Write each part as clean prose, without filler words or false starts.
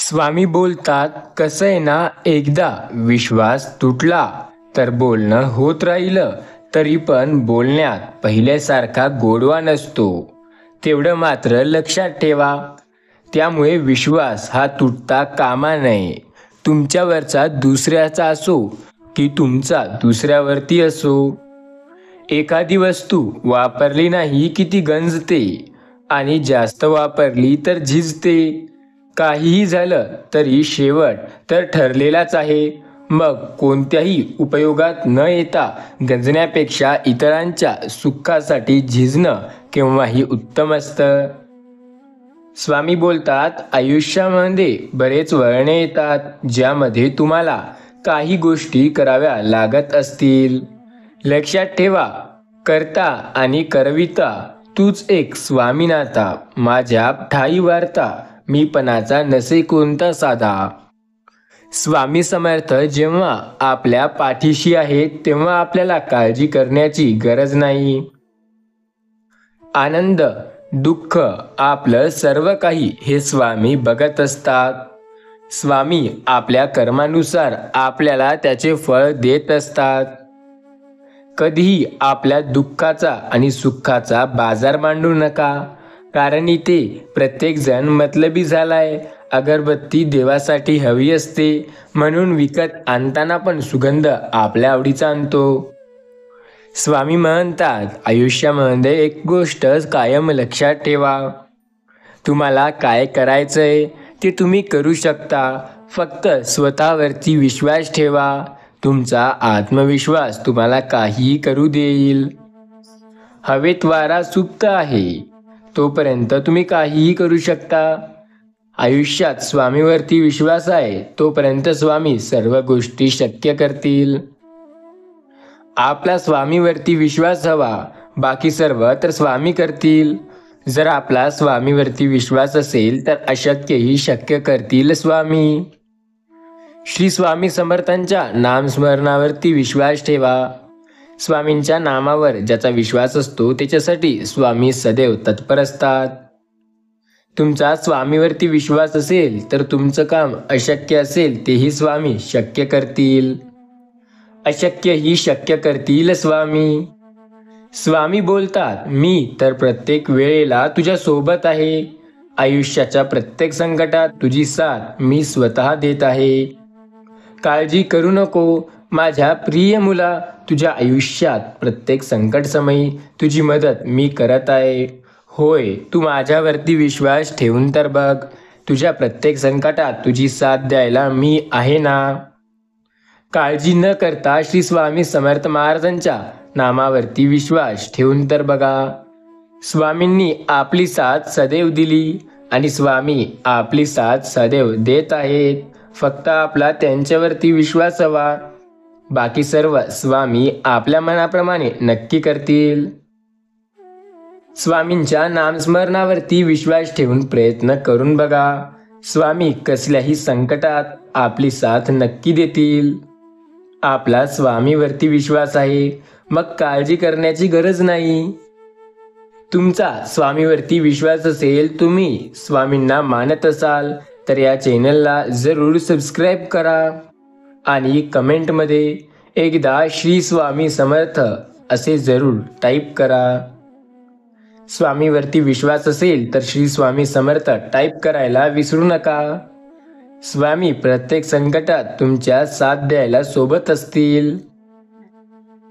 स्वामी बोलतात, कसं आहे ना, एकदा विश्वास तुटला तर बोलणं होत राहिलं तरी पण बोलण्यात पहिल्यासारखा गोडवा नसतो. तेवढं मात्र लक्षात ठेवा. त्यामुळे विश्वास हा तुटता कामा नये. तुमच्यावरचा दुसऱ्याचा असो की तुमचा दुसऱ्यावरती असो. एखादी वस्तू वापरली नाही की ती गंजते आणि जास्त वापरली तर झिजते. काहीही झालं तरी शेवट तर ठरलेलाच आहे. मग कोणत्याही उपयोगात न येता गंजण्यापेक्षा इतरांच्या सुखासाठी झिजणं केव्हाही उत्तम असतं. स्वामी बोलतात, आयुष्यामध्ये बरेच वळणे येतात ज्यामध्ये तुम्हाला काही गोष्टी कराव्या लागत असतील. लक्षात ठेवा, करता आणि करविता तूच एक स्वामीनाथा. माझ्या ठाई वार्ता मीपणाचा नसे कोणता साधा. स्वामी समर्थ जेव्हा आपल्या पाठीशी आहेत तेव्हा आपल्याला काळजी करण्याची गरज नाही. आनंद, दुःख, आपलं सर्व काही हे स्वामी बघत असतात. स्वामी आपल्या कर्मानुसार आपल्याला त्याचे फळ देत असतात. कधीही आपल्या दुःखाचा आणि सुखाचा बाजार मांडू नका, कारण इथे प्रत्येकजण मतलबी झालाय. अगरबत्ती देवासाठी हवी असते म्हणून विकत आणताना पण सुगंध आपल्या आवडीचा आणतो. स्वामी म्हणतात, आयुष्यामध्ये एक गोष्ट कायम लक्षात ठेवा. तुम्हाला काय करायचंय ते तुम्ही करू शकता. फक्त स्वतःवरती विश्वास ठेवा. तुमचा आत्मविश्वास तुम्हाला काहीही करू देईल. हवेत वारा सुप्त आहे, तोपर्यंत तुम्ही काहीही करू शकता. आयुष्यात स्वामीवरती विश्वास आहे तोपर्यंत स्वामी सर्व गोष्टी शक्य करतील. आपला स्वामीवरती विश्वास हवा, बाकी सर्व तर स्वामी करतील. जर आपला स्वामीवरती विश्वास असेल तर अशक्यही शक्य करतील स्वामी. श्री स्वामी समर्थांच्या नामस्मरणावरती विश्वास ठेवा. स्वामींच्या नामावर ज्याचा विश्वास असतो त्याच्यासाठी स्वामी सदैव तत्पर असतात. तुमचा स्वामीवरती विश्वास असेल तर तुमचं काम अशक्य असेल तेही स्वामी शक्य करतील. अशक्य ही शक्य करतील स्वामी. स्वामी बोलतात, मी तर प्रत्येक वेळेला तुझ्या सोबत आहे. आयुष्याच्या प्रत्येक संकटात तुझी साथ मी स्वतः देत आहे. काळजी करू नको माझ्या प्रिय मुला. तुझ्या आयुष्यात प्रत्येक संकटसमयी तुझी मदत मी करत आहे. होय, तू माझ्यावरती विश्वास ठेवून तर बघ. तुझ्या प्रत्येक संकटात तुझी साथ द्यायला मी आहे ना. काळजी न करता श्री स्वामी समर्थ महाराजांच्या नामावरती विश्वास ठेवून तर बघा. स्वामींनी आपली साथ सदैव दिली आणि स्वामी आपली साथ सदैव देत आहेत. फक्त आपला त्यांच्यावरती विश्वास हवा. बाकी सर्व स्वामी आपल्या मनाप्रमाणे नक्की करतील. स्वामींच्या नामस्मरणावरती विश्वास ठेवून प्रयत्न करून बघा. स्वामी कसल्याही संकटात आपली साथ नक्की देतील. आपला स्वामीवरती विश्वास आहे, मग काळजी करण्याची गरज नाही. तुमचा स्वामीवरती विश्वास असेल, तुम्ही स्वामींना मानत असाल तर या चॅनलला जरूर सबस्क्राईब करा आणि कमेंटमध्ये एकदा श्री स्वामी समर्थ असे जरूर टाईप करा. स्वामीवरती विश्वास असेल तर श्री स्वामी समर्थ टाईप करायला विसरू नका. स्वामी प्रत्येक संकटात तुमच्या साथ द्यायला सोबत असतील.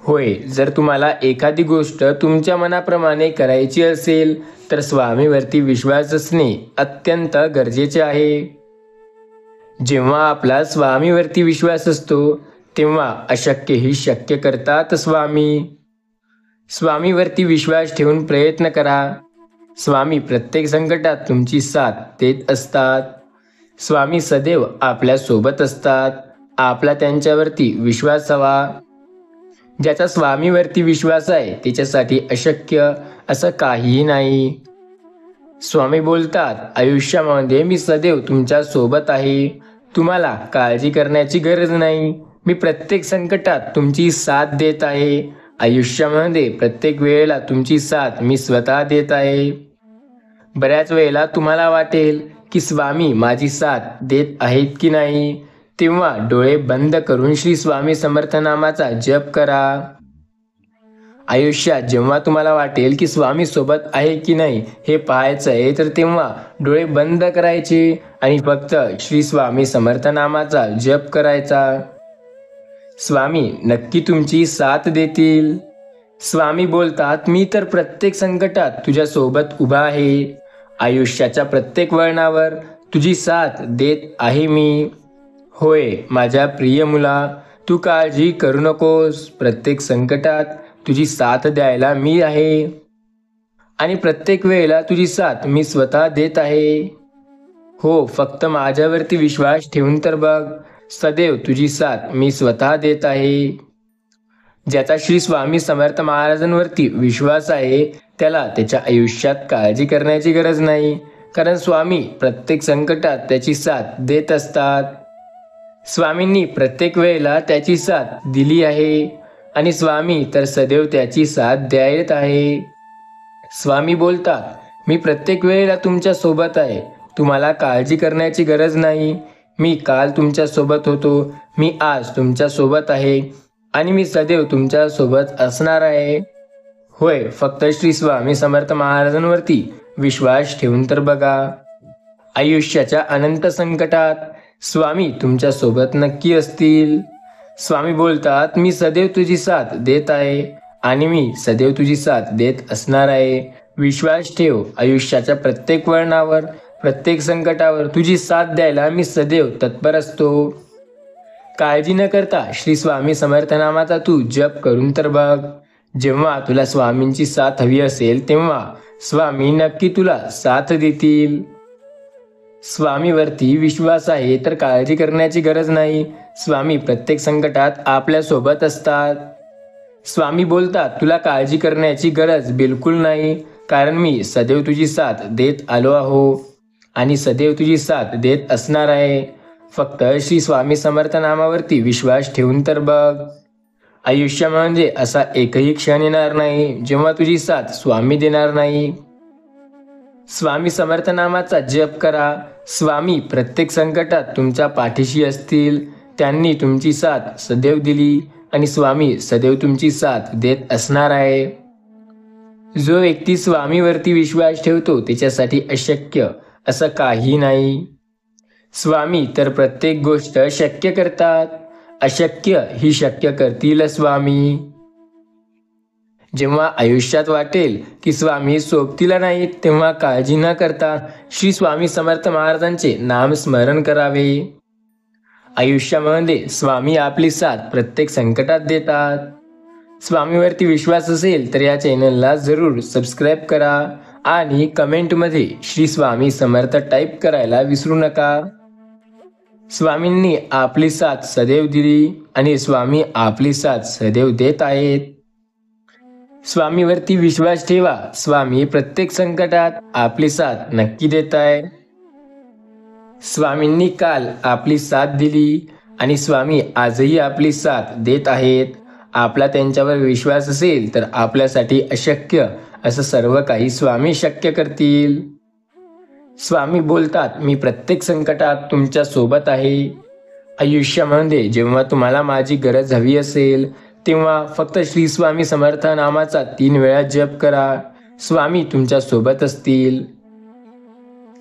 होय, जर तुम्हाला एखादी गोष्ट तुमच्या मनाप्रमाणे करायची असेल तर स्वामीवरती विश्वास असणे अत्यंत गरजेचे आहे. जेव्हा आपला स्वामीवरती विश्वास असतो तेव्हा अशक्यही शक्य करतात स्वामी. स्वामीवरती विश्वास ठेवून प्रयत्न करा. स्वामी प्रत्येक संकटात तुमची साथ देत असतात. स्वामी सदैव आपल्या सोबत असतात. आपला त्यांच्यावरती विश्वास हवा. ज्याचा स्वामीवरती विश्वास आहे त्याच्यासाठी अशक्य असं काहीही नाही. स्वामी बोलतात, आयुष्यामध्ये मी सदैव तुमच्या सोबत आहे. तुम्हाला काळजी करण्याची गरज नाही. मी प्रत्येक संकटात तुमची साथ देत आहे. आयुष्यामध्ये प्रत्येक वेळेला तुमची साथ मी स्वतः देत आहे. बऱ्याच वेळेला तुम्हाला वाटेल की स्वामी माझी साथ देत आहेत की नाही, तेव्हा डोळे बंद करून श्री स्वामी समर्थ नामाचा जप करा. आयुष्यात जेव्हा तुम्हाला वाटेल की स्वामी सोबत आहे की नाही हे पाहायचं आहे, तर तेव्हा डोळे बंद करायचे आणि फक्त श्री स्वामी समर्थ नामाचा जप करायचा. स्वामी नक्की तुमची साथ देतील. स्वामी बोलतात, मी तर प्रत्येक संकटात तुझ्या सोबत उभा आहे. आयुष्याच्या प्रत्येक वळणावर तुझी साथ देत आहे मी. होय माझ्या प्रिय मुला, तू काळजी करू नकोस. प्रत्येक संकटात तुझी साथ द्यायला मी आहे आणि प्रत्येक वेळेला तुझी साथ मी स्वतः देत आहे. हो, फक्त माझ्यावरती विश्वास ठेवून तर बघ. सदैव तुझी साथ मी स्वतः देत आहे. ज्याचा श्री स्वामी समर्थ महाराजांवरती विश्वास आहे त्याला त्याच्या आयुष्यात काळजी करण्याची गरज नाही, कारण स्वामी प्रत्येक संकटात त्याची साथ देत असतात. स्वामींनी प्रत्येक वेळेला त्याची साथ दिली आहे आणि स्वामी तर सदैव त्याची साथ द्यायत आहे. स्वामी बोलतात, मी प्रत्येक वेळेला तुमच्या सोबत आहे. तुम्हाला काळजी करण्याची गरज नाही. मी काल तुमच्या सोबत होतो, मी आज तुमच्या सोबत आहे आणि मी सदैव तुमच्या सोबत असणार आहे. होय, फक्त श्री स्वामी समर्थ महाराजांवरती विश्वास ठेवून तर बघा. आयुष्याच्या अनंत संकटात स्वामी तुमच्या सोबत नक्की असतील. स्वामी बोलतात, मी सदैव तुझी साथ देत आहे आणि मी सदैव तुझी साथ देत असणार आहे. विश्वास ठेव. आयुष्याच्या प्रत्येक वळणावर, प्रत्येक संकटावर तुझी साथ द्यायला मी सदैव तत्पर असतो. काळजी न करता श्री स्वामी समर्थ नामाचा तू जप करून तर बघ. जेव्हा तुला स्वामींची साथ हवी असेल तेव्हा स्वामी नक्की तुला साथ देतील. स्वामीवरती विश्वास आहे तर काळजी करण्याची गरज नाही. स्वामी प्रत्येक संकटात आपल्या सोबत असतात. स्वामी बोलतात, तुला काळजी करण्याची गरज बिलकुल नाही, कारण मी सदैव तुझी साथ देत आलो आहो आणि सदैव तुझी साथ देत असणार आहे. फक्त श्री स्वामी समर्थ नामावरती विश्वास ठेवून तर बघ. आयुष्यामध्ये असा एकही क्षण येणार नाही जेव्हा तुझी साथ स्वामी देणार नाही. स्वामी समर्थ नामाचा जप करा. स्वामी प्रत्येक संकटात तुमच्या पाठीशी असतील. त्यांनी तुमची साथ सदैव दिली आणि स्वामी सदैव तुमची साथ देत असणार आहे. जो व्यक्ती स्वामीवरती विश्वास ठेवतो त्याच्यासाठी अशक्य असं काही नाही. स्वामी तर प्रत्येक गोष्ट शक्य करतात. अशक्य ही शक्य करतील स्वामी. जेव्हा आयुष्यात वाटेल की स्वामी सोबतीला नाहीत, तेव्हा काळजी न करता श्री स्वामी समर्थ महाराजांचे नाम स्मरण करावे. आयुष्यामध्ये स्वामी आपली साथ प्रत्येक संकटात देतात. स्वामीवरती विश्वास असेल तर या चॅनलला जरूर सबस्क्राईब करा आणि कमेंटमध्ये श्री स्वामी समर्थ टाईप करायला विसरू नका. स्वामींनी आपली साथ सदैव दिली आणि स्वामी आपली साथ सदैव देत आहेत. स्वामीवरती विश्वास ठेवा. स्वामी प्रत्येक संकटात आपली साथ नक्की देत आहे. स्वामींनी काल आपली साथ दिली आणि स्वामी आजही आपली साथ देत आहेत. आपला त्यांच्यावर विश्वास असेल तर आपल्यासाठी अशक्य असं सर्व काही स्वामी शक्य करतील. स्वामी बोलतात, मी प्रत्येक संकटात तुमच्या सोबत आहे. आयुष्यामध्ये जेव्हा तुम्हाला माझी गरज हवी असेल तेव्हा फक्त श्री स्वामी समर्थ नामाचा 3 वेळा जप करा. स्वामी तुमच्या सोबत असतील.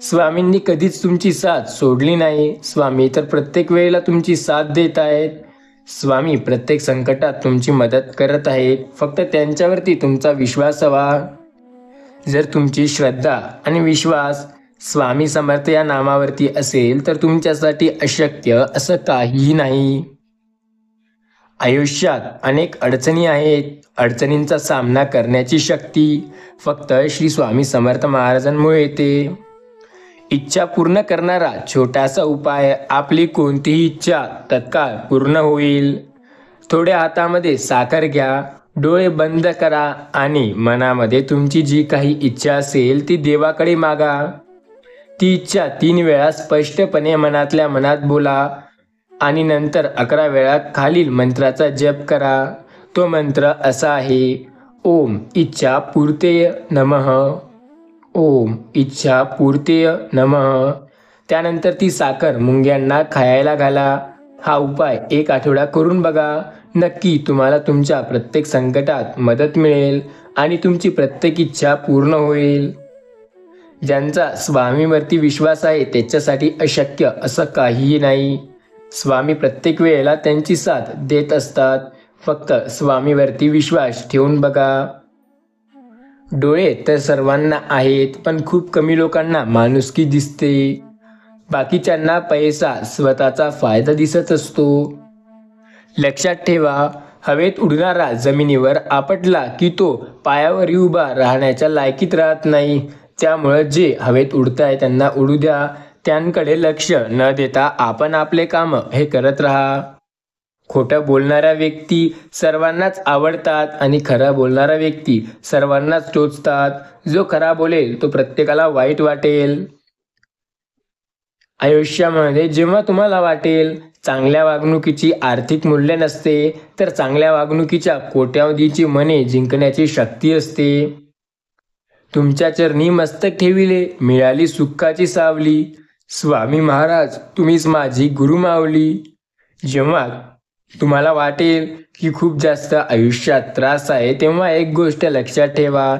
स्वामींनी कधीच तुमची साथ सोडली नाही. स्वामी तर प्रत्येक वेळेला तुमची साथ देत आहेत. स्वामी प्रत्येक संकटात तुमची मदत करत आहेत. फक्त त्यांच्यावरती तुमचा विश्वास हवा. जर तुमची श्रद्धा आणि विश्वास स्वामी समर्थ या नामावरती असेल तर तुमच्यासाठी अशक्य असं काहीही नाही. आयुष्यात अनेक अडचणी आहेत. अडचणींचा सामना करण्याची शक्ती फक्त श्री स्वामी समर्थ महाराजांमुळे येते. इच्छा पूर्ण करणारा छोटासा उपाय. आपली कोणतीही इच्छा तत्काळ पूर्ण होईल. थोड्या हातामध्ये साखर घ्या, डोळे बंद करा आणि मनामध्ये तुमची जी काही इच्छा असेल ती देवाकडे मागा. ती इच्छा 3 वेळा स्पष्टपणे मनातल्या मनात बोला आणि नंतर 11 वेळा खालील मंत्राचा जप करा. तो मंत्र असा आहे, ओम इच्छा पूर्तेय नमः. ओम इच्छा पूर्तेय नमः. त्यानंतर ती साखर मुंग्यांना खायला घाला. हा उपाय 1 आठवडा करून बघा. नक्की तुम्हाला तुमच्या प्रत्येक संकटात मदत मिळेल आणि तुमची प्रत्येक इच्छा पूर्ण होईल. ज्यांचा स्वामीवरती विश्वास आहे त्याच्यासाठी अशक्य असं काहीही नाही. स्वामी प्रत्येक वेळेला त्यांची साथ देत असतात. फक्त स्वामीवरती विश्वास ठेवून बघा. डोळे तर सर्वांना आहेत, पण खूप कमी लोकांना माणुसकी दिसते. बाकीच्यांना पैसा, स्वतःचा फायदा दिसत असतो. लक्षात ठेवा, हवेत उडणारा जमिनीवर आपटला की तो पायावर उभा राहण्याच्या लायकीत राहत नाही. त्यामुळे जे हवेत उडताय त्यांना उडू द्या. त्यांकडे लक्ष न देता आपण आपले काम हे करत राहा. खोटं बोलणाऱ्या व्यक्ती सर्वांनाच आवडतात आणि खरा बोलणारा व्यक्ती सर्वांनाच टोचतात. जो खरा बोलेल तो प्रत्येकाला वाईट वाटेल. आयुष्यामध्ये जेव्हा तुम्हाला वाटेल चांगल्या वागणुकीची आर्थिक मूल्य नसते, तर चांगल्या वागणुकीच्या कोट्यावधीची मने जिंकण्याची शक्ती असते. तुमच्या चरणी मस्तक ठेविले, मिळाली सुखाची सावली. स्वामी महाराज तुम्हीच माझी गुरु माऊली. जेव्हा तुम्हाला वाटेल की खूप जास्त आयुष्यात त्रास आहे, तेव्हा एक गोष्ट लक्षात ठेवा,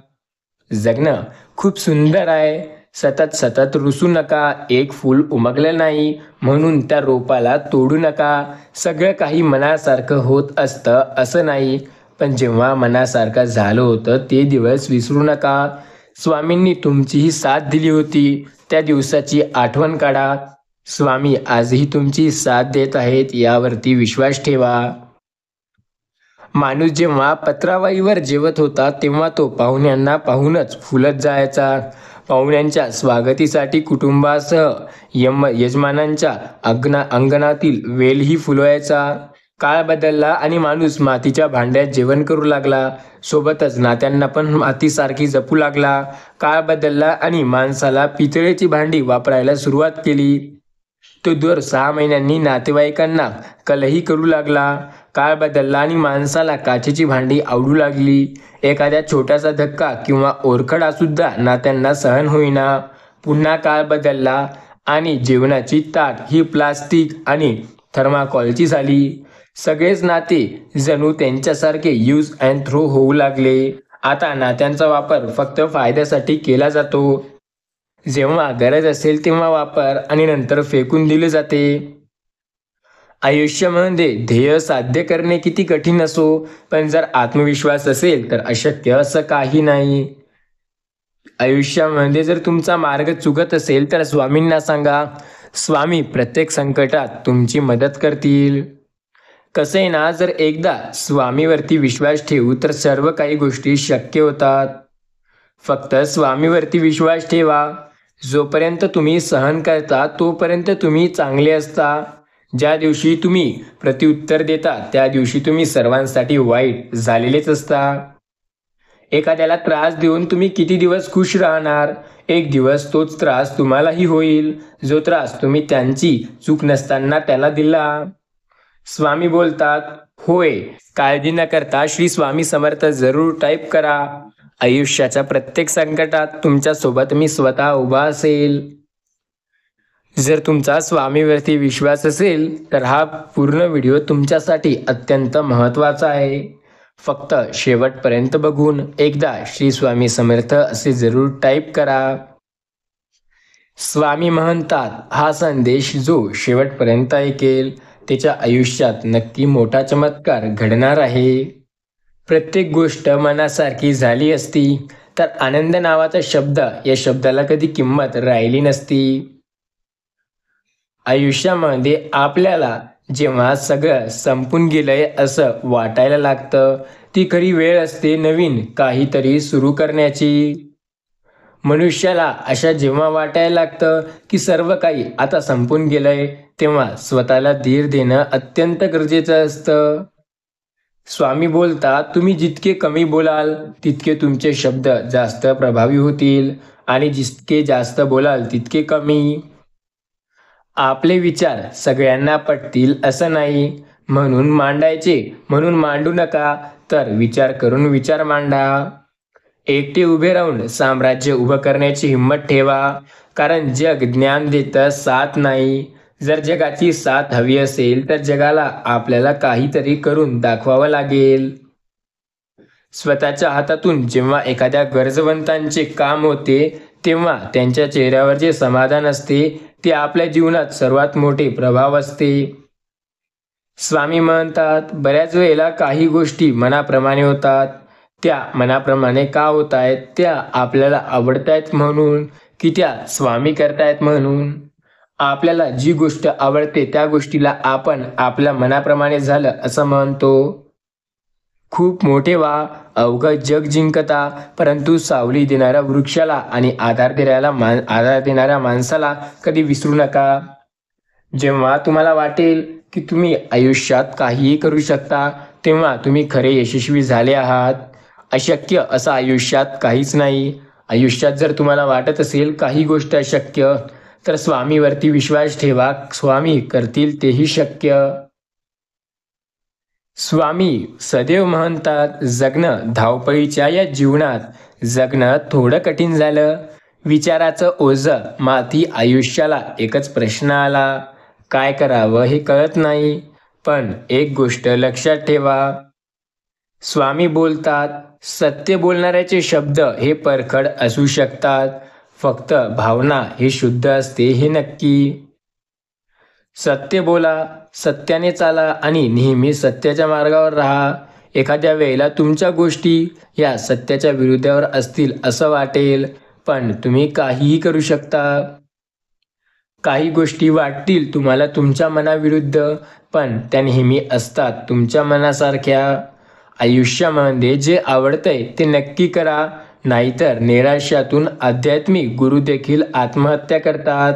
जगणं खूप सुंदर आहे. सतत सतत रुसू नका. एक फूल उमगलं नाही म्हणून त्या रोपाला तोडू नका. सगळं काही मनासारखं होत असतं असं नाही, पण जेव्हा मनासारखं झालं होतं ते दिवस विसरू नका. स्वामींनी तुमचीही साथ दिली होती, त्या दिवसाची आठवण काढा. स्वामी आजही तुमची साथ देत आहेत, यावरती विश्वास ठेवा. माणूस जेव्हा पत्रावळीवर जेवत होता तेव्हा तो पाहुण्यांना पाहूनच फुलत जायचा. पाहुण्यांच्या स्वागतीसाठी कुटुंबासह यजमानांच्या अंगणातील वेलही फुलवायचा. काळ बदलला आणि माणूस मातीच्या भांड्यात जेवण करू लागला. सोबतच नात्यांना पण मातीसारखी जपू लागला. काळ बदलला आणि माणसाला पितळेची भांडी वापरायला सुरुवात केली. तो दर 6 महिन्यांनी नातेवाईकांना कलही करू लागला. काळ बदलला आणि माणसाला काचेची भांडी आवडू लागली. एखाद्या छोटासा धक्का किंवा ओरखडा सुद्धा नात्यांना सहन होईना. पुन्हा काळ बदलला आणि जेवणाची ताट ही प्लास्टिक आणि थर्माकॉलची झाली. सगळेच नाते जणू त्यांच्यासारखे यूज अँड थ्रो होऊ लागले. आता नात्यांचा वापर फक्त फायद्यासाठी केला जातो. जेव्हा गरज असेल तेव्हा वापर आणि नंतर फेकून दिले जाते. आयुष्यामध्ये ध्येय साध्य करणे किती कठीण असो, पण जर आत्मविश्वास असेल तर अशक्य असं काही नाही. आयुष्यामध्ये जर तुमचा मार्ग चुकत असेल तर स्वामींना सांगा. स्वामी प्रत्येक संकटात तुमची मदत करतील. कसं आहे ना, जर एकदा स्वामीवरती विश्वास ठेवू तर सर्व काही गोष्टी शक्य होतात. फक्त स्वामीवरती विश्वास ठेवा. जोपर्यंत तुम्ही सहन करता तोपर्यंत तुम्ही चांगले असता. ज्या दिवशी तुम्ही प्रत्युत्तर देता त्या दिवशी तुम्ही सर्वांसाठी वाईट झालेलेच असता. एखाद्याला त्रास देऊन तुम्ही किती दिवस खुश राहणार? एक दिवस तोच त्रास तुम्हालाही होईल, जो त्रास तुम्ही त्यांची चूक नसताना त्याला दिला. स्वामी बोलतात, होय, काळजी न करता श्री स्वामी समर्थ जरूर टाईप करा. आयुष्याच्या प्रत्येक संकटात तुमच्या सोबत मी स्वतः उभा असेल. जर तुमचा स्वामीवरती विश्वास असेल तर हा पूर्ण व्हिडिओ तुमच्यासाठी अत्यंत महत्त्वाचा आहे. फक्त शेवटपर्यंत बघून एकदा श्री स्वामी समर्थ असे जरूर टाईप करा. स्वामी म्हणतात, हा संदेश जो शेवटपर्यंत ऐकेल त्याच्या आयुष्यात नक्की मोठा चमत्कार घडणार आहे. प्रत्येक गोष्ट मनासारखी झाली असती तर आनंद नावाचा शब्द, या शब्दाला कधी किंमत राहिली नसती. आयुष्यामध्ये आपल्याला जेव्हा सगळं संपून गेलंय असं वाटायला लागतं, ती खरी वेळ असते नवीन काहीतरी सुरू करण्याची. मनुष्याला अशा जेव्हा वाटायला लागतं की सर्व काही आता संपून गेलंय, तेव्हा स्वतःला धीर देणं अत्यंत गरजेचं असतं. स्वामी बोलतात, तुम्ही जितके कमी बोलाल तितके तुमचे शब्द जास्त प्रभावी होतील आणि जितके जास्त बोलाल तितके कमी. आपले विचार सगळ्यांना पटतील असं नाही, म्हणून मांडू नका, तर विचार करून विचार मांडा. एकटे उभे राहून साम्राज्य उभं करण्याची हिंमत ठेवा, कारण जग ज्ञान देतं, साथ नाही. जर जगाची साथ हवी असेल तर जगाला आपल्याला काहीतरी करून दाखवावं लागेल. स्वतःच्या हातातून जेव्हा एखाद्या गरजवंतांचे काम होते तेव्हा त्यांच्या चेहऱ्यावर जे समाधान असते ते आपल्या जीवनात सर्वात मोठे प्रभाव असते. स्वामी म्हणतात, बऱ्याच वेळेला काही गोष्टी मनाप्रमाणे होतात. त्या मनाप्रमाणे का होत आहेत? त्या आपल्याला आवडतायत म्हणून की त्या स्वामी करतायत म्हणून? आपल्याला जी गोष्ट आवडते त्या गोष्टीला आपण आपल्या मनाप्रमाणे झालं असं म्हणतो. खूप मोठे व्हा, अवघं जग जिंकता, परंतु सावली देणाऱ्या वृक्षाला आणि आधार देणाऱ्या माणसाला कधी विसरू नका. जेव्हा तुम्हाला वाटेल की तुम्ही आयुष्यात काहीही करू शकता, तेव्हा तुम्ही खरे यशस्वी झाले आहात. अशक्य असं आयुष्यात काहीच नाही. आयुष्यात जर तुम्हाला वाटत असेल काही गोष्ट अशक्य, तर स्वामीवरती विश्वास ठेवा. स्वामी करतील तेही शक्य. स्वामी सदैव म्हणतात, जगणं धावपळीच्या या जीवनात जगणं थोडं कठीण झालं. विचाराचं ओझं माथी आयुष्याला एकच प्रश्न आला, काय करावं हे कळत नाही. पण एक गोष्ट लक्षात ठेवा, स्वामी बोलतात, सत्य बोलणाऱ्याचे शब्द हे परखड असू शकतात, फक्त भावना हे शुद्ध असते हे नक्की. सत्य बोला, सत्याने चाला आणि नेहमी सत्याच्या मार्गावर राहा. एखाद्या वेळेला तुमच्या गोष्टी या सत्याच्या विरुद्धावर असतील असं वाटेल, पण तुम्ही काहीही करू शकता. काही गोष्टी वाटतील तुम्हाला तुमच्या मनाविरुद्ध, पण त्या नेहमी असतात तुमच्या मनासारख्या. आयुष्यामध्ये जे आवडतंय ते नक्की करा, नाहीतर निराशातून आध्यात्मिक गुरु देखील आत्महत्या करतात.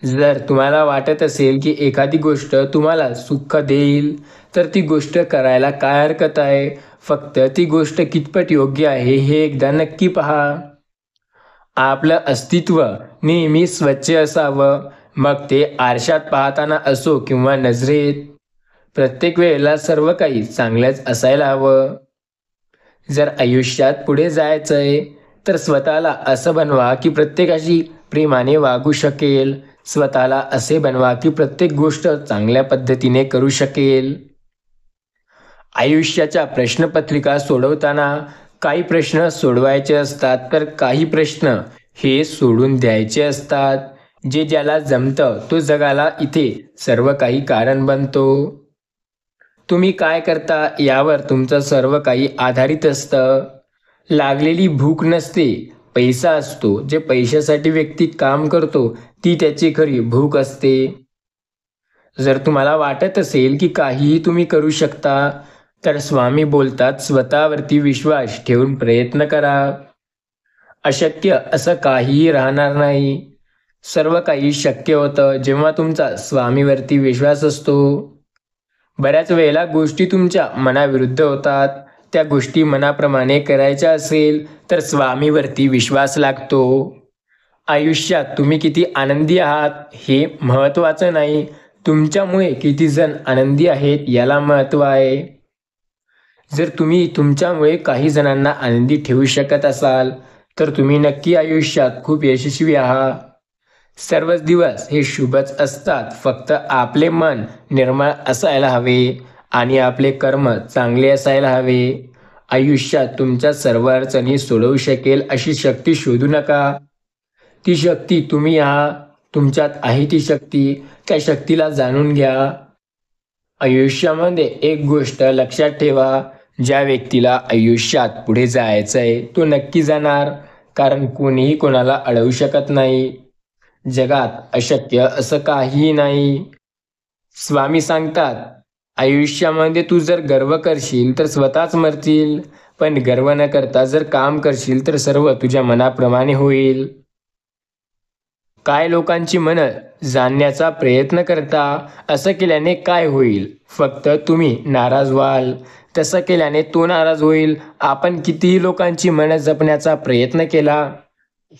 जर तुम्हाला वाटत असेल की एखादी गोष्ट तुम्हाला सुख देईल, तर ती गोष्ट करायला काय हरकत आहे? फक्त ती गोष्ट कितपत योग्य आहे हे एकदा नक्की पहा. आपलं अस्तित्व नेहमी स्वच्छ असावं, मग ते आरशात पाहताना असो किंवा नजरेत. प्रत्येक वेळेला सर्व काही चांगलंच असायला हवं. जर आयुष्यात पुढे जायचंय तर स्वतःला असं बनवा की प्रत्येकाशी प्रेमाने वागू शकेल. स्वतःला असे बनवा की प्रत्येक गोष्ट चांगल्या पद्धतीने करू शकेल. आयुष्याच्या प्रश्नपत्रिका सोडवताना काही प्रश्न सोडवायचे असतात, तर काही प्रश्न हे सोडून द्यायचे असतात. जे ज्याला जमतं तो जगाला इथे सर्व काही कारण बनतो. तुम्ही काय करता यावर तुमचं सर्व काही आधारित असतं. लागलेली भूक नसते, पैसा असतो. जे पैशासाठी व्यक्ती काम करतो ती त्याची खरी भूक असते. जर तुम्हाला वाटत असेल की काहीही तुम्ही करू शकता, तर स्वामी बोलतात, स्वतःवरती विश्वास ठेवून प्रयत्न करा. अशक्य असं काहीही राहणार नाही. सर्व काही शक्य होतं जेव्हा तुमचा स्वामीवरती विश्वास असतो. बऱ्याच वेळेला गोष्टी तुमच्या मनाविरुद्ध होतात. त्या गोष्टी मनाप्रमाणे करायच्या असेल तर स्वामीवरती विश्वास लागतो. आयुष्यात तुम्ही किती आनंदी आहात हे महत्त्वाचं नाही, तुमच्यामुळे किती जण आनंदी आहेत याला महत्त्व आहे. जर तुम्ही तुमच्यामुळे काही जणांना आनंदी ठेवू शकत असाल, तर तुम्ही नक्की आयुष्यात खूप यशस्वी आहात. सर्वच दिवस हे शुभच असतात, फक्त आपले मन निर्मळ असायला हवे आणि आपले कर्म चांगले असायला हवे. आयुष्यात तुमच्या सर्व अडचणी सोडवू शकेल अशी शक्ती शोधू नका. ती शक्ती तुम्ही आहात. तुमच्यात आहे ती शक्ती, त्या शक्तीला जाणून घ्या. आयुष्यामध्ये एक गोष्ट लक्षात ठेवा, ज्या व्यक्तीला आयुष्यात पुढे जायचंय तो नक्की जाणार, कारण कोणीही कोणाला अडवू शकत नाही. जगात अशक्य असं काहीही नाही. स्वामी सांगतात, आयुष्यामध्ये तू जर गर्व करशील तर स्वतःच मरतील, पण गर्व न करता जर काम करशील तर सर्व तुझ्या मनाप्रमाणे होईल. काय लोकांची मनं जाणण्याचा प्रयत्न करता, असं केल्याने काय होईल? फक्त तुम्ही नाराज व्हाल. तसं केल्याने तो नाराज होईल. आपण कितीही लोकांची मनं जपण्याचा प्रयत्न केला,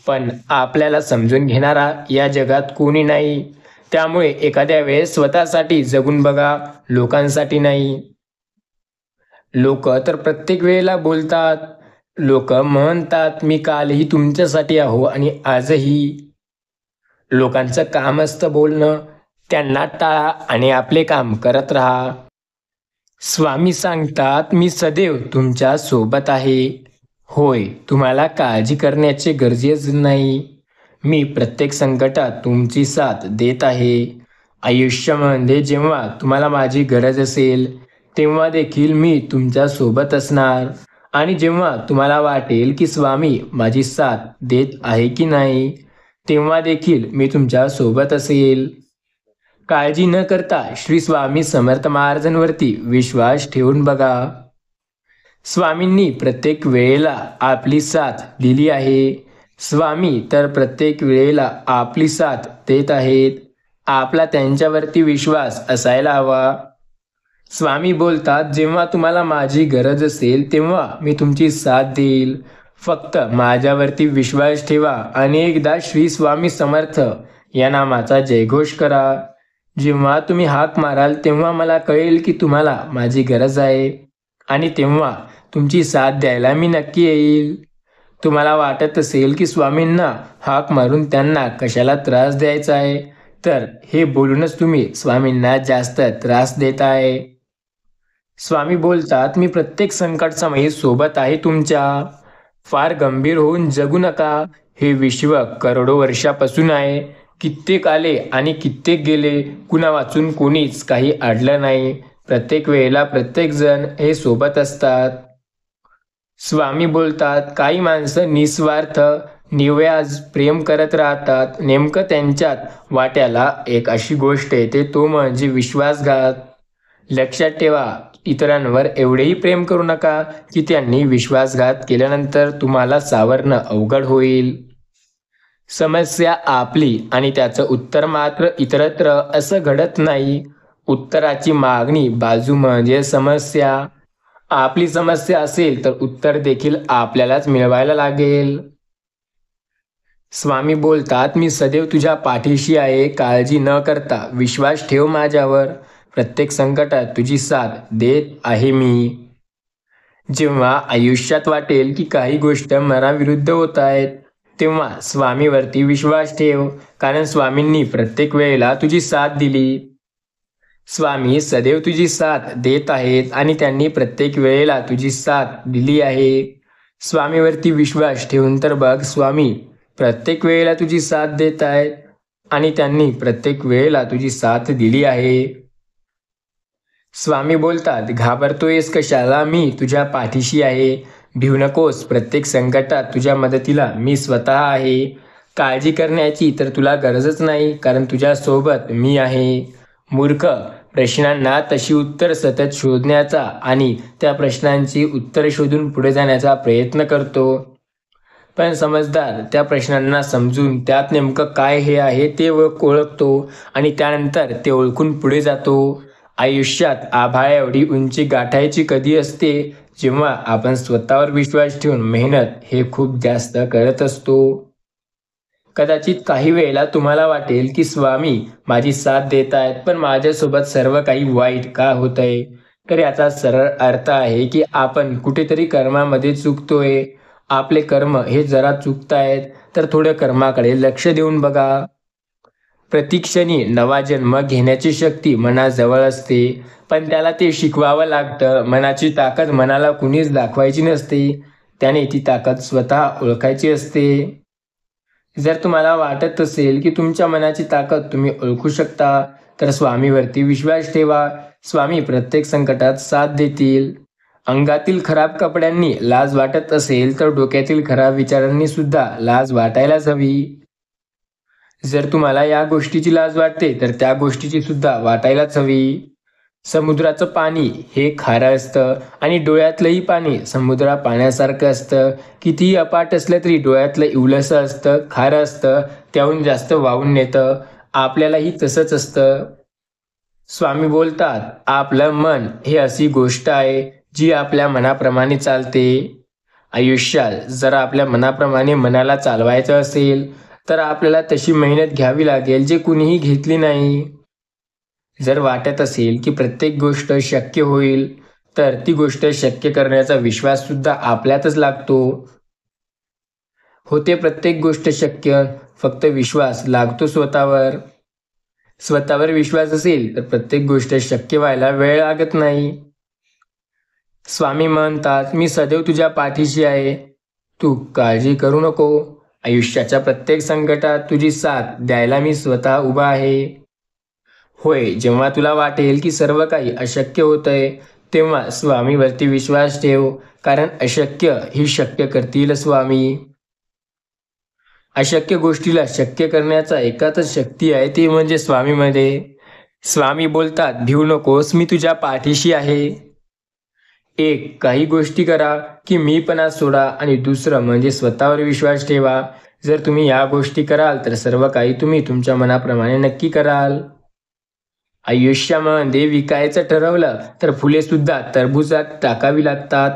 पण आपल्याला समजून घेणारा या जगात कोणी नाही. त्यामुळे एखाद्या वेळेस स्वतःसाठी जगून बघा, लोकांसाठी नाही. लोक तर प्रत्येक वेळेला बोलतात, लोक म्हणतात मी कालही तुमच्यासाठी आहो आणि आजही. लोकांचं काम असतं बोलणं, त्यांना टाळा आणि आपले काम करत राहा. स्वामी सांगतात मी सदैव तुमच्या सोबत आहे. होय, तुम्हाला काळजी करण्याची गरजच नाही. मी प्रत्येक संकटात तुमची साथ देत आहे. आयुष्यामध्ये जेव्हा तुम्हाला माझी गरज असेल तेव्हा देखील मी तुमच्या सोबत असणार. आणि जेव्हा तुम्हाला वाटेल की स्वामी माझी साथ देत आहे की नाही, तेव्हा देखील मी तुमच्या सोबत असेल. काळजी न करता श्री स्वामी समर्थ महाराजांवरती विश्वास ठेवून बघा. स्वामींनी प्रत्येक वेळेला आपली साथ दिली आहे. स्वामी तर प्रत्येक वेळेला आपली साथ देत आहेत. आपला त्यांच्यावरती विश्वास असायला हवा. स्वामी बोलतात जेव्हा तुम्हाला माझी गरज असेल तेव्हा मी तुमची साथ देईल. फक्त माझ्यावरती विश्वास ठेवा आणि एकदा श्री स्वामी समर्थ या नामाचा जयघोष करा. जेव्हा तुम्ही हाक माराल तेव्हा मला कळेल की तुम्हाला माझी गरज आहे आणि तेव्हा तुमची साथ द्यायला मी नक्की येईल. तुम्हाला वाटत असेल की स्वामींना हाक मारून त्यांना कशाला त्रास द्यायचा आहे, तर हे बोलूनच तुम्ही स्वामींना जास्त त्रास देत आहे. स्वामी बोलतात मी प्रत्येक संकट समयी सोबत आहे तुमच्या. फार गंभीर होऊन जगू नका. हे विश्व करोडो वर्षापासून आहे. कित्येक आले आणि कित्येक गेले. कुणा वाचून कोणीच काही अडलं नाही. प्रत्येक वेळेला प्रत्येक जण हे सोबत असतात. स्वामी बोलतात काही माणसं निस्वार्थ निव्याज प्रेम करत राहतात. नेमकं त्यांच्यात वाट्याला एक अशी गोष्ट येते, तो म्हणजे विश्वासघात. लक्षात ठेवा, इतरांवर एवढेही प्रेम करू नका की त्यांनी विश्वासघात केल्यानंतर तुम्हाला सावरणं अवघड होईल. समस्या आपली आणि त्याचं उत्तर मात्र इतरत्र असं घडत नाही. उत्तराची मागणी बाजू म्हणजे समस्या. आपली समस्या असेल तर उत्तर देखील आपल्यालाच मिळवायला लागेल. स्वामी बोलतात मी सदैव तुझ्या पाठीशी आहे. काळजी न करता विश्वास ठेव माझ्यावर. प्रत्येक संकटात तुझी साथ देत आहे मी. जेव्हा आयुष्यात वाटेल की काही गोष्ट मनाविरुद्ध होत आहेत तेव्हा स्वामीवरती विश्वास ठेव, कारण स्वामींनी प्रत्येक वेळेला तुझी साथ दिली. स्वामी सदैव तुझी साथ देत आहेत आणि त्यांनी प्रत्येक वेळेला तुझी साथ दिली आहे. स्वामीवरती विश्वास ठेवून तर बघ, स्वामी प्रत्येक वेळेला तुझी साथ देत आहेत आणि त्यांनी प्रत्येक वेळेला तुझी साथ दिली आहे. स्वामी बोलतात घाबरतोयस कशाला, मी तुझ्या पाठीशी आहे. भिवू नकोस, प्रत्येक संकटात तुझ्या मदतीला मी स्वतः आहे. काळजी करण्याची तर तुला गरजच नाही, कारण तुझ्या सोबत मी आहे. मूर्ख, प्रश्नांना तशी उत्तर सतत शोधण्याचा आणि त्या प्रश्नांची उत्तर शोधून पुढे जाण्याचा प्रयत्न करतो. पण समजदार त्या प्रश्नांना समजून त्यात नेमकं काय हे आहे ते ओळखतो आणि त्यानंतर ते ओळखून पुढे जातो. आयुष्यात आभाळा एवढी उंची गाठायची कधी असते, जेव्हा आपण स्वतःवर विश्वास ठेवून मेहनत हे खूप जास्त करत असतो. कदाचित काही वेळेला तुम्हाला वाटेल की स्वामी माझी साथ देत आहेत, पण माझ्यासोबत सर्व काही वाईट का होतंय? तर याचा सरळ अर्थ आहे की आपण कुठेतरी कर्मामध्ये चुकतोय. आपले कर्म हे जरा चुकतायत तर थोडं कर्माकडे लक्ष देऊन बघा. प्रत्येक नवा जन्म घेण्याची शक्ती मनाजवळ असते, पण त्याला ते शिकवावं लागतं. मनाची ताकद मनाला कुणीच दाखवायची नसते, त्याने ती ताकद स्वतः ओळखायची असते. जर तुम्हाला वाटत असेल की तुमच्या मनाची ताकद तुम्ही ओळखू शकता, तर स्वामीवरती विश्वास ठेवा. स्वामी प्रत्येक संकटात साथ देतील. अंगातील खराब कपड्यांनी लाज वाटत असेल तर डोक्यातील खराब विचारांनी सुद्धा लाज वाटायलाच हवी. जर तुम्हाला या गोष्टीची लाज वाटते तर त्या गोष्टीची सुद्धा वाटायलाच हवी. समुद्राचं पाणी हे खारं असतं आणि डोळ्यातलंही पाणी समुद्रा पाण्यासारखं असतं. कितीही अपाट असलं तरी डोळ्यातलं इवलंसं असतं, खारं असतं, त्याहून जास्त वाहून नेतं. आपल्यालाही तसंच असतं. स्वामी बोलतात आपलं मन हे अशी गोष्ट आहे जी आपल्या मनाप्रमाणे चालते. आयुष्यात जर आपल्या मनाप्रमाणे मनाला चालवायचं असेल तर आपल्याला तशी मेहनत घ्यावी लागेल जे कुणीही घेतली नाही. जर वाटत असेल की प्रत्येक गोष्ट शक्य होईल, तर ती गोष्ट शक्य करण्याचा विश्वास सुद्धा आपल्यातच लागतो. होते प्रत्येक गोष्ट शक्य, फक्त विश्वास लागतो स्वतःवर. स्वतःवर विश्वास असेल तर प्रत्येक गोष्ट शक्य व्हायला वेळ लागत नाही. स्वामी म्हणतात, मी सदैव तुझ्या पाठीशी आहे. तू काळजी करू नको. आयुष्याच्या प्रत्येक संकटात तुझी साथ द्यायला मी स्वतः उभा आहे. होय, जेव्हा तुला वाटेल की सर्व काही अशक्य होतंय, तेव्हा स्वामीवरती विश्वास ठेव, कारण अशक्य ही शक्य करतील स्वामी. अशक्य गोष्टीला शक्य करण्याचा एकाच शक्ती आहे, ती म्हणजे स्वामीमध्ये. स्वामी बोलतात, भिवू नकोस, मी तुझ्या पाठीशी आहे. एक, काही गोष्टी करा की मीपणा सोडा, आणि दुसरं म्हणजे स्वतःवर विश्वास ठेवा. जर तुम्ही या गोष्टी कराल तर सर्व काही तुम्ही तुमच्या मनाप्रमाणे नक्की कराल. आयुष्यामध्ये विकायचं ठरवलं तर फुले सुद्धा टरबुजात टाकावी लागतात,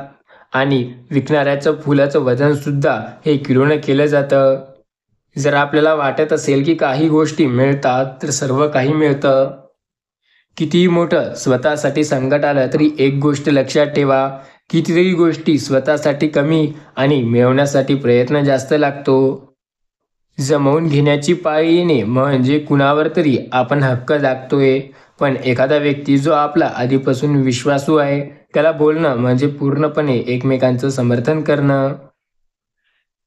आणि विकणाऱ्याचं फुलाचं वजन सुद्धा हे किलोनं केलं जातं. जर आपल्याला वाटत असेल की काही गोष्टी मिळतात तर सर्व काही मिळतं. कितीही मोठं स्वतःसाठी संकट आलं तरी एक गोष्ट लक्षात ठेवा, कितीतरी गोष्टी स्वतःसाठी कमी आणि मिळवण्यासाठी प्रयत्न जास्त लागतो. जमवून घेण्याची पाळी येणे म्हणजे कुणावर तरी आपण हक्क दाखवतोय, पण एखादा व्यक्ती जो आपला आधीपासून विश्वासू आहे त्याला बोलणं म्हणजे पूर्णपणे एकमेकांचं समर्थन करणं.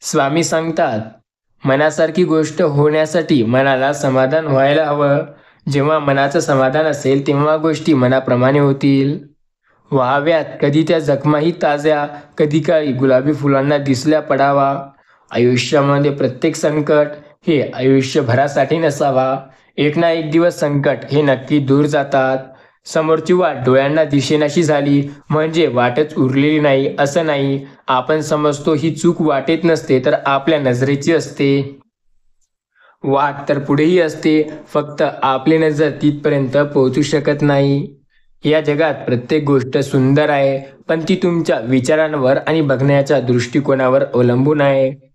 स्वामी सांगतात, मनासारखी गोष्ट होण्यासाठी मनाला समाधान व्हायला हवं. जेव्हा मनाचं समाधान असेल तेव्हा गोष्टी मनाप्रमाणे होतील. व्हाव्यात कधी त्या जखमाही ताज्या, कधी काळी गुलाबी फुलांना दिसल्या पडावा. आयुष्यामध्ये प्रत्येक संकट हे आयुष्यभरासाठी नसावा. एक ना एक दिवस संकट हे नक्की दूर जातात. समोरची वाट डोळ्यांना दिसेनाशी झाली म्हणजे वाटच उरलेली नाही असं नाही. आपण समजतो ही चूक वाटेत नसते तर आपल्या नजरेची असते. वाट तर पुढेही असते, फक्त आपली नजर तिथपर्यंत पोहोचू शकत नाही. या जगात प्रत्येक गोष्ट सुंदर आहे, पण ती तुमच्या विचारांवर आणि बघण्याच्या दृष्टिकोनावर अवलंबून आहे.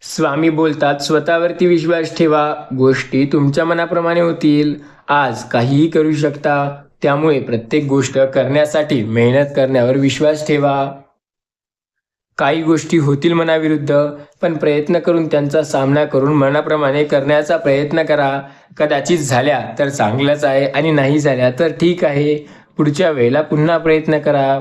स्वामी बोलतात, स्वतःवरती विश्वास ठेवा, गोष्टी तुमच्या मनाप्रमाणे होतील. आज काहीही करू शकता, त्यामुळे प्रत्येक गोष्ट करण्यासाठी मेहनत करण्यावर विश्वास ठेवा. काही गोष्टी होतील मनाविरुद्ध, पण प्रयत्न करून त्यांचा सामना करून मनाप्रमाणे करण्याचा प्रयत्न करा. कदाचित झाल्या तर चांगलंच आहे, आणि नाही झाल्या तर ठीक आहे. पुढच्या वेळेला पुन्हा प्रयत्न करा.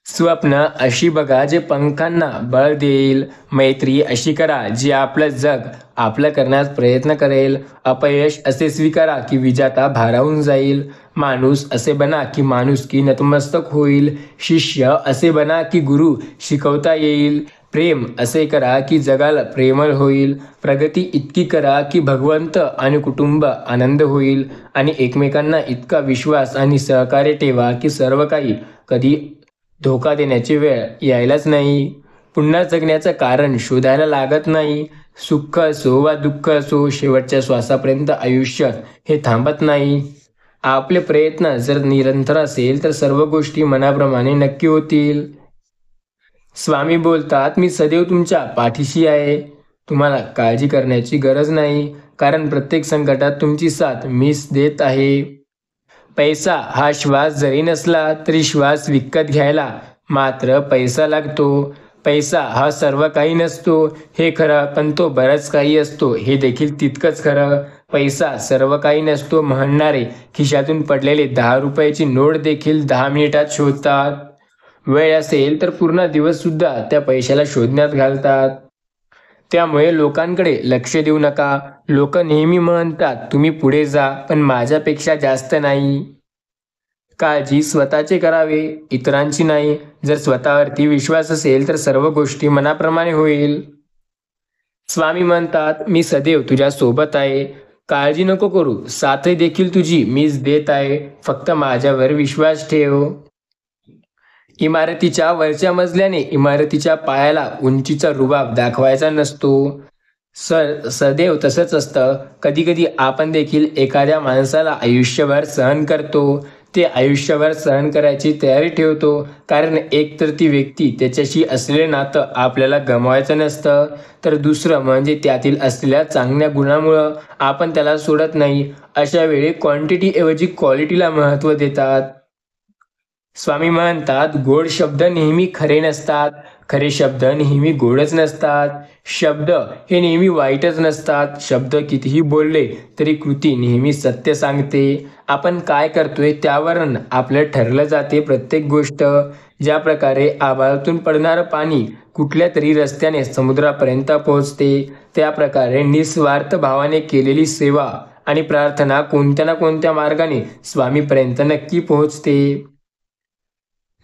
स्वप्न अशी बघा जे पंखांना बळ देईल. मैत्री अशी करा जी आपलं जग आपलं करण्यास प्रयत्न करेल. अपयश असे स्वीकारा की विजेता भारावून जाईल. माणूस असे बना की माणुसकी नतमस्तक होईल. शिष्य असे बना की गुरु शिकवता येईल. प्रेम असे करा की जगाला प्रेमळ होईल. प्रगती इतकी करा की भगवंत आणि कुटुंब आनंद होईल. आणि एकमेकांना इतका विश्वास आणि सहकार्य ठेवा की सर्व काही कधी धोका देण्याची वेळ यायलाच नाही. पुन्हा जगण्याचं कारण शोधायला लागत नाही. सुख असो वा दुःख असो, शेवटच्या श्वासापर्यंत आयुष्य हे थांबत नाही. आपले प्रयत्न जर निरंतर असेल तर सर्व गोष्टी मनाप्रमाणे नक्की होतील. स्वामी बोलतात, मी सदैव तुमच्या पाठीशी आहे. तुम्हाला काळजी करण्याची गरज नाही, कारण प्रत्येक संकटात तुमची साथ मीच देत आहे. पैसा हा श्वास जरी नसला तरी श्वास विकत घ्यायला मात्र पैसा लागतो. पैसा हा सर्व काही नसतो हे खरं, पण तो बरंच काही असतो हे देखील तितकंच खरं. पैसा सर्व काही नसतो म्हणणारे खिशातून पडलेले 10 रुपयाची नोट देखील 10 मिनिटात शोधतात. वेळ असेल तर पूर्ण दिवस सुद्धा त्या पैशाला शोधण्यात घालतात. त्यामुळे लोकांकडे लक्ष देऊ नका. लोक नेहमी म्हणतात, तुम्ही पुढे जा, पण माझ्यापेक्षा जास्त नाही. काळजी स्वतःचे करावे, इतरांची नाही. जर स्वतःवरती विश्वास असेल तर सर्व गोष्टी मनाप्रमाणे होईल. स्वामी म्हणतात, मी सदैव तुझ्या सोबत आहे. काळजी नको करू, साथ देखील तुझी मीच देत आहे. फक्त माझ्यावर विश्वास ठेव. इमारतीच्या वरच्या मजल्याने इमारतीच्या पायाला उंचीचा रुबाब दाखवायचा नसतो. सदैव तसंच असतं. कधी कधी आपण देखील एखाद्या माणसाला आयुष्यभर सहन करतो. ते आयुष्यभर सहन करायची तयारी ठेवतो, कारण एक तर ती व्यक्ती त्याच्याशी असलेलं नातं आपल्याला गमवायचं नसतं, तर दुसरं म्हणजे त्यातील असलेल्या चांगल्या गुणामुळं आपण त्याला सोडत नाही. अशा वेळी क्वांटिटी ऐवजी क्वालिटीला महत्त्व देतात. स्वामी म्हणतात, गोड शब्द नेहमी खरे नसतात, खरे शब्द नेहमी गोडच नसतात, शब्द हे नेहमी वाईटच नसतात, शब्द कितीही बोलले तरी कृती नेहमी सत्य सांगते. आपण काय करतोय त्यावरून आपलं ठरलं जाते प्रत्येक गोष्ट. ज्या प्रकारे आभाळातून पडणारं पाणी कुठल्या तरी रस्त्याने समुद्रापर्यंत पोहोचते, त्या प्रकारे निस्वार्थ भावाने केलेली सेवा आणि प्रार्थना कोणत्या ना कोणत्या मार्गाने स्वामीपर्यंत नक्की पोहोचते.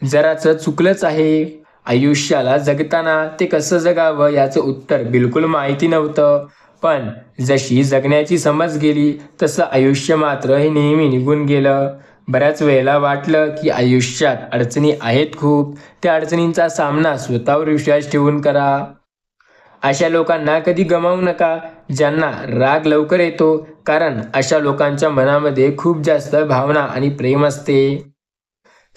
जराचं चुकलंच आहे. आयुष्याला जगताना ते कसं जगावं याचं उत्तर बिलकुल माहिती नव्हतं. पण जशी जगण्याची समज गेली तसं आयुष्य मात्र हे नेहमी निघून गेलं. बऱ्याच वेळेला वाटलं की आयुष्यात अडचणी आहेत खूप, त्या अडचणींचा सामना स्वतःवर विश्वास ठेवून करा. अशा लोकांना कधी गमावू नका ज्यांना राग लवकर येतो, कारण अशा लोकांच्या मनामध्ये खूप जास्त भावना आणि प्रेम असते.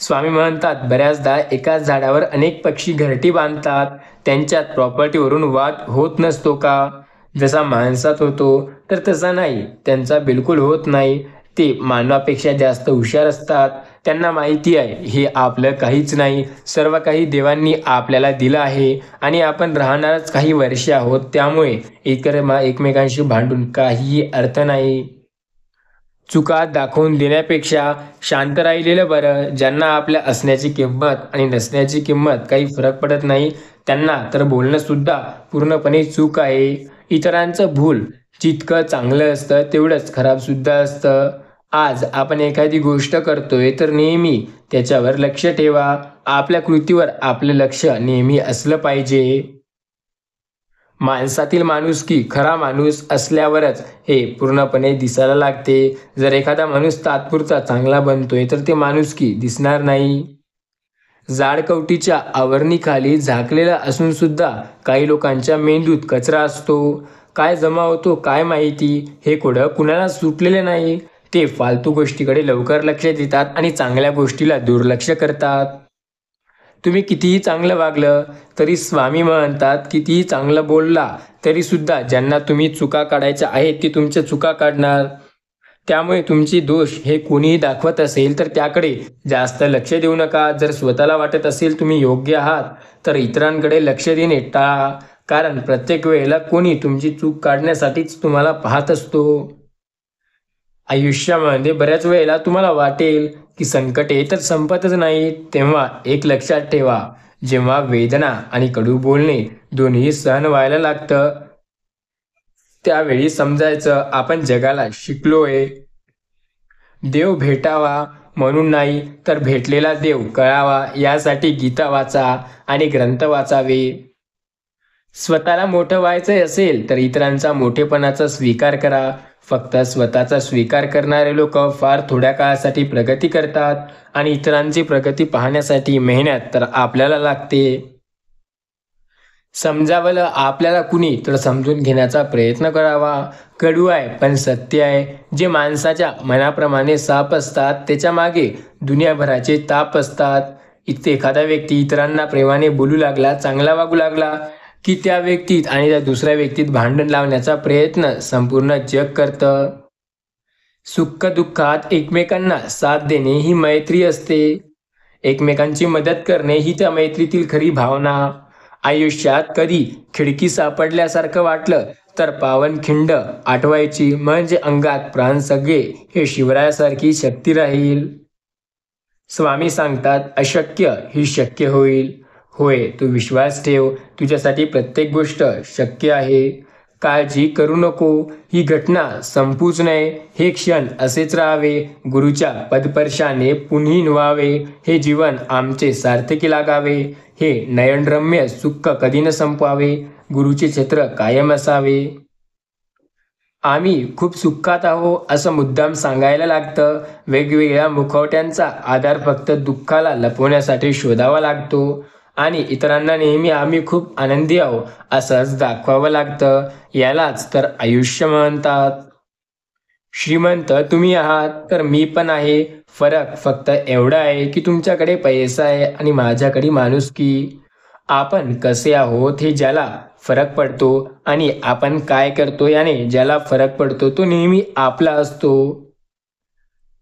स्वामी म्हणतात, बऱ्याचदा एकाच झाडावर अनेक पक्षी घरटी बांधतात. त्यांच्यात प्रॉपर्टीवरून वाद होत नसतो का? जसा माणसात होतो तर तसा नाही, त्यांचा बिलकुल होत नाही. ते मानवापेक्षा जास्त हुशार असतात. त्यांना माहिती आहे हे आपलं काहीच नाही, सर्व काही देवांनी आपल्याला दिलं आहे आणि आपण राहणारच काही वर्षे आहोत. त्यामुळे एकमेकांशी भांडून काहीही अर्थ नाही. चुका दाखवून देण्यापेक्षा शांत राहिलेलं बरं. ज्यांना आपल्या असण्याची किंमत आणि नसण्याची किंमत काही फरक पडत नाही, त्यांना तर बोलणं सुद्धा पूर्णपणे चूक आहे. इतरांचं भूल जितकं चांगलं असतं तेवढंच खराब सुद्धा असतं. आज आपण एखादी गोष्ट करतोय तर नेहमी त्याच्यावर लक्ष ठेवा. आपल्या कृतीवर आपलं लक्ष नेहमी असलं पाहिजे. माणसातील माणुसकी खरा माणूस असल्यावरच हे पूर्णपणे दिसायला लागते. जर एखादा माणूस तात्पुरता चांगला बनतोय तर ते माणुसकी दिसणार नाही. जाडकवटीच्या आवरणीखाली झाकलेला असून सुद्धा काही लोकांच्या मेंदूत कचरा असतो. काय जमा होतो काय माहिती, हे कोडं कुणाला सुटलेले नाही. ते फालतू गोष्टीकडे लवकर लक्ष देतात आणि चांगल्या गोष्टीला दुर्लक्ष करतात. तुम्ही कितीही चांगलं वागलं तरी स्वामी म्हणतात, कितीही चांगलं बोलला तरी सुद्धा ज्यांना तुम्ही चुका काढायच्या आहेत ती तुमच्या चुका काढणार. त्यामुळे तुमची दोष हे कोणीही दाखवत असेल तर त्याकडे जास्त लक्ष देऊ नका. जर स्वतःला वाटत असेल तुम्ही योग्य आहात तर इतरांकडे लक्ष देणे टाळा, कारण प्रत्येक वेळेला कोणी तुमची चूक काढण्यासाठीच तुम्हाला पाहत असतो. आयुष्यामध्ये बऱ्याच वेळेला तुम्हाला वाटेल की संकटे तर संपतच नाही, तेव्हा एक लक्षात ठेवा, जेव्हा वेदना आणि कडू बोलणे दोन्ही सहन व्हायला लागतं त्यावेळी समजायचं आपण जगाला शिकलोय. देव भेटावा म्हणून नाही तर भेटलेला देव कळावा यासाठी गीता वाचा आणि ग्रंथ वाचावे. स्वतःला मोठं व्हायचं असेल तर इतरांचा मोठेपणाचा स्वीकार करा. फक्त स्वतःचा स्वीकार करणारे लोक फार थोड्या काळासाठी प्रगती करतात आणि इतरांची प्रगती पाहण्यासाठी मेहनत तर आपल्याला लागते. समजावलं आपल्याला कुणी तर समजून घेण्याचा प्रयत्न करावा. कडू आहे पण सत्य आहे. जे माणसाच्या मनाप्रमाणे साप असतात त्याच्या मागे दुनियाभराचे ताप असतात. इथे एखादा व्यक्ती इतरांना प्रेमाने बोलू लागला, चांगला वागू लागला की त्या व्यक्तीत आणि त्या दुसऱ्या व्यक्तीत भांडण लावण्याचा प्रयत्न संपूर्ण जग करतं. सुख दुःखात एकमेकांना साथ देणे ही मैत्री असते. एकमेकांची मदत करणे ही त्या मैत्रीतील खरी भावना. आयुष्यात कधी खिडकी सापडल्यासारखं वाटलं तर पावनखिंड आठवायची, म्हणजे अंगात प्राण सगळे हे शिवरायासारखी शक्ती राहील. स्वामी सांगतात, अशक्य ही शक्य होईल. होय, तू विश्वास ठेव, तुझ्यासाठी प्रत्येक गोष्ट शक्य आहे. काळजी करू नको, ही घटना संपूच नये, हे क्षण असेच राहावे. गुरुच्या पदस्पर्शाने पुनीन व्हावे, हे जीवन आमचे सार्थकी लागावे. हे नयनरम्य सुख कधी न संपवावे, गुरुचे छत्र कायम असावे. आम्ही खूप सुखात आहो असं मुद्दाम सांगायला लागतं. वेगवेगळ्या मुखवट्यांचा आधार फक्त दुःखाला लपवण्यासाठी शोधावा लागतो आणि इतरांना नेहमी आम्ही खूप आनंदी आहो असंच दाखवावं लागतं. यालाच तर आयुष्य म्हणतात. श्रीमंत तुम्ही आहात तर मी पण आहे. फरक फक्त एवढा आहे की तुमच्याकडे पैसा आहे आणि माझ्याकडे माणुसकी. आपण कसे आहोत हे ज्याला फरक पडतो आणि आपण काय करतो याने ज्याला फरक पडतो तो नेहमी आपला असतो.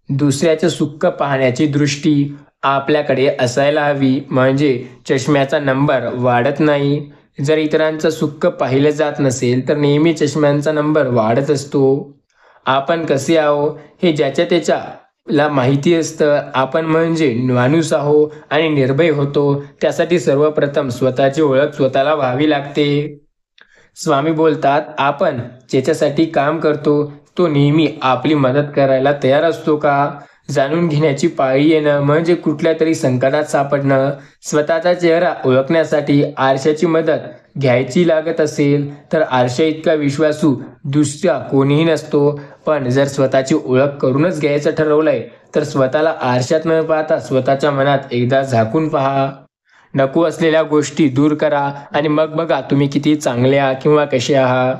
दुसऱ्याचं सुख पाहण्याची दृष्टी आपल्याकडे असायला हवी, म्हणजे चष्म्याचा नंबर वाढत नाही. जर इतरांचं सुख पाहिलं जात नसेल तर नेहमी चष्म्यांचा नंबर वाढत असतो. आपण कसे आहो हे ज्याच्या त्याच्याला माहिती असतं. आपण म्हणजे माणूस आहो आणि निर्भय होतो त्यासाठी सर्वप्रथम स्वतःची ओळख स्वतःला व्हावी लागते. स्वामी बोलतात, आपण ज्याच्यासाठी काम करतो तो नेहमी आपली मदत करायला तयार असतो का? जाणून घेण्याची पाळी येणं म्हणजे कुठल्या तरी संकटात सापडणं. स्वतःचा चेहरा ओळखण्यासाठी आरशाची मदत घ्यायची लागत असेल तर आरशा इतका विश्वासू दुसरा कोणीही नसतो. पण जर स्वतःची ओळख करूनच घ्यायचं ठरवलंय तर स्वतःला आरशात न पाहता स्वतःच्या मनात एकदा झाकून पहा. नको असलेल्या गोष्टी दूर करा आणि मग बघा तुम्ही किती चांगले आहात किंवा कसे आहात.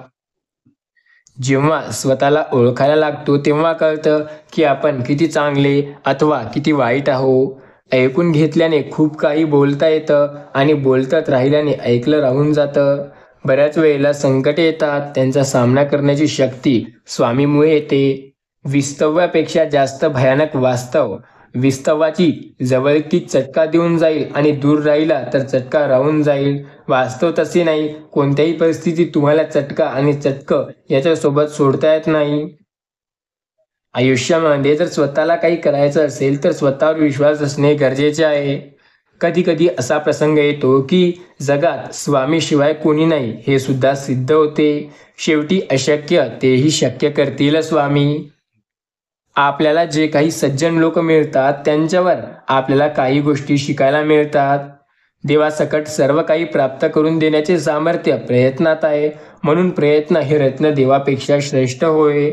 जेव्हा स्वतःला ओळखायला लागतो तेव्हा कळतं की आपण किती चांगले अथवा किती वाईट आहो. ऐकून घेतल्याने खूप काही बोलता येतं आणि बोलत राहिल्याने ऐकलं राहून जातं. बऱ्याच वेळेला संकटे येतात, त्यांचा सामना करण्याची शक्ती स्वामीमुळे येते. विस्तव्यापेक्षा जास्त भयानक वास्तव. विस्तवाची जवळकी चटका देऊन जाईल आणि दूर राहिला तर चटका राहून जाईल. वास्तव तसे नाही. कोणत्याही परिस्थितीत तुम्हाला चटका आणि चटकं याच्यासोबत सोडता येत नाही. आयुष्यामध्ये जर स्वतःला काही करायचं असेल तर स्वतःवर विश्वास असणे गरजेचे आहे. कधी कधी असा प्रसंग येतो की जगात स्वामीशिवाय कोणी नाही हे सुद्धा सिद्ध होते. शेवटी अशक्य तेही शक्य करतील स्वामी. आपल्याला जे काही सज्जन लोक मिळतात त्यांच्यावर आपल्याला काही गोष्टी शिकायला मिळतात. देवासकट सर्व काही प्राप्त करून देण्याचे सामर्थ्य प्रयत्नात आहे, म्हणून प्रयत्न हे रत्न देवापेक्षा श्रेष्ठ होय.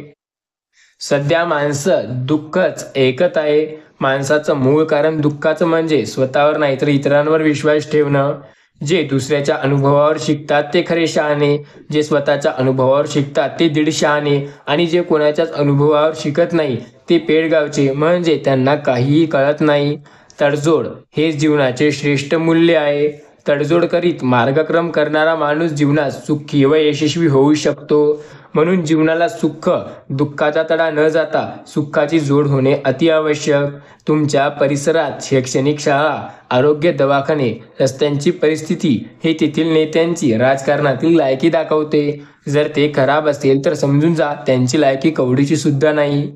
सध्या माणसं दुःखच ऐकत आहे. माणसाचं मूळ कारण दुःखाचं म्हणजे स्वतःवर नाहीतर इतरांवर विश्वास ठेवणं. जे दुसऱ्याच्या अनुभवावर शिकतात ते खरे शहाणे, जे स्वतःच्या अनुभवावर शिकतात ते दीड शहाणे आणि जे कोणाच्याच अनुभवावर शिकत नाही ते पेडगावचे, म्हणजे त्यांना काहीही कळत नाही. तडजोड हेच जीवनाचे श्रेष्ठ मूल्य आहे. तडजोड करीत मार्गक्रम करणारा माणूस जीवनात सुखी व यशस्वी होऊ शकतो. म्हणून जीवनाला सुख दुःखाचा तडा न जाता सुखाची जोड होणे अति आवश्यक. तुमच्या परिसरात शैक्षणिक शाळा, आरोग्य दवाखाने, रस्त्यांची परिस्थिती हे तेथील नेत्यांची राजकारणातील लायकी दाखवते. जर ते खराब असेल तर समजून जा त्यांची लायकी कवडीची सुद्धा नाही.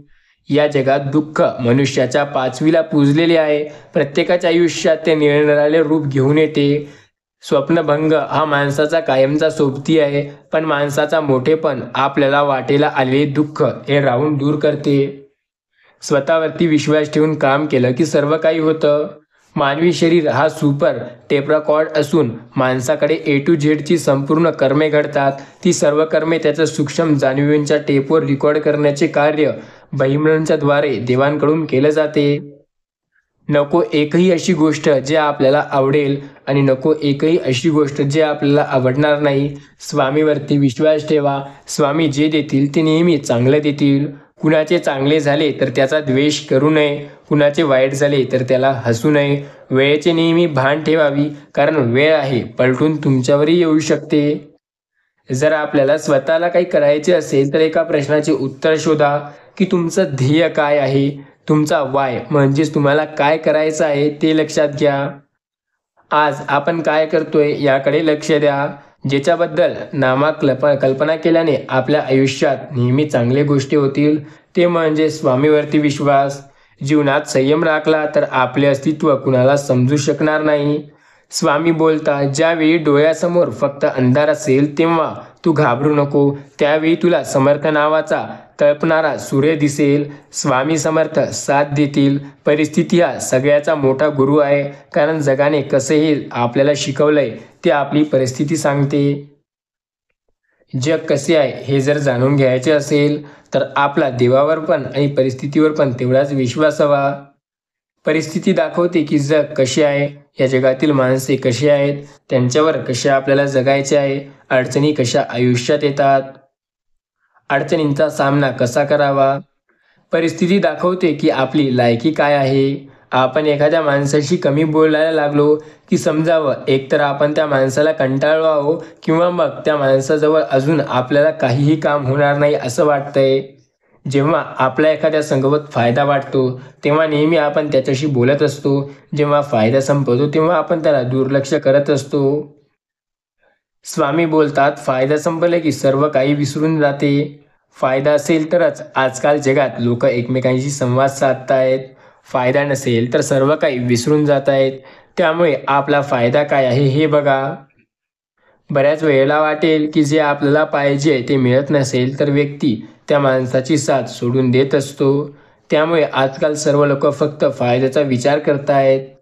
या जगात दुःख मनुष्याच्या पाचवीला पूजलेले आहे. प्रत्येकाच्या आयुष्यात ते निरनिराळे रूप घेऊन येते. स्वप्नभंग हा माणसाचा कायमचा सोबती आहे, पण माणसाचा मोठेपण आपल्याला वाटेला आलेले दुःख हे राहून दूर करते. स्वतःवरती विश्वास ठेवून काम केलं की सर्व काही होतं. मानवी शरीर हा सुपर टेप रेकॉर्ड असून माणसाकडे ए टू झेडची संपूर्ण कर्मे घडतात. ती सर्व कर्मे त्याच्या सूक्ष्म जाणीवींच्या टेपवर रेकॉर्ड करण्याचे कार्य बहिर्मनाच्या द्वारे देवांकडून केलं जाते. नको एकही अशी गोष्ट जे आपल्याला आवडेल आणि नको एकही अशी गोष्ट जे आपल्याला आवडणार नाही. स्वामीवरती विश्वास ठेवा. स्वामी जे देतील ते नेहमी चांगले देतील. कुणाचे चांगले झाले तर त्याचा द्वेष करू नये, कुणाचे वाईट झाले तर त्याला हसू नये. वेळेचे नेहमी भान ठेवावी, कारण वेळ आहे पलटून तुमच्यावरही येऊ शकते. जर आपल्याला स्वतःला काही करायचे असेल तर एका प्रश्नाचे उत्तर शोधा की तुमचं ध्येय काय आहे. तुमचा वाय म्हणजेच तुम्हाला काय करायचं आहे ते लक्षात घ्या. आज आपण काय करतोय याकडे लक्ष द्या. ज्याच्याबद्दल कल्पना केल्याने आपल्या आयुष्यात नेहमी चांगल्या गोष्टी होतील ते म्हणजे स्वामीवरती विश्वास. जीवनात संयम राखला तर आपले अस्तित्व कुणाला समजू शकणार नाही. स्वामी बोलतात, ज्यावेळी डोळ्यासमोर फक्त अंधार असेल तेव्हा तू घाबरू नको. त्यावेळी तुला समर्थ नावाचा तळपणारा सूर्य दिसेल. स्वामी समर्थ साथ देतील. परिस्थिती हा सगळ्याचा मोठा गुरु आहे, कारण जगाने कसेही आपल्याला शिकवलंय ते आपली परिस्थिती सांगते. जग कसे आहे हे जर जाणून घ्यायचे असेल तर आपला देवावर पण आणि परिस्थितीवर पण तेवढाच विश्वास हवा. परिस्थिती दाखवते की जग कसे आहे, या जगातील माणसे कशी आहेत, त्यांच्यावर कसे आपल्याला जगायचे आहे, अडचणी कशा आयुष्यात येतात, अडचणींचा सामना कसा करावा. परिस्थिती दाखवते की आपली लायकी काय आहे. आपण एखाद्या माणसाशी कमी बोलायला लागलो की समजावं, एकतर आपण त्या माणसाला कंटाळलो आहो किंवा मग त्या माणसाजवळ अजून आपल्याला काहीही काम होणार नाही असं वाटतंय. जेव्हा आपला एखाद्या संगत फायदा वाटतो तेव्हा नेहमी आपण त्याच्याशी बोलत असतो. जेव्हा फायदा संपतो तेव्हा आपण त्याला दुर्लक्ष करत असतो. स्वामी बोलतात, फायदा संपले की सर्व काही विसरून जाते. फायदा असेल तरच आजकाल जगात लोक एकमेकांशी संवाद साधतायत. फायदा नसेल तर सर्व काही विसरून जात आहेत. त्यामुळे आपला फायदा काय आहे हे बघा. बऱ्याच वेळेला वाटेल की जे आपल्याला पाहिजे ते मिळत नसेल तर व्यक्ती त्या माणसाची साथ सोडून देत असतो. त्यामुळे आजकाल सर्व लोक फक्त फायद्याचा विचार करतायत.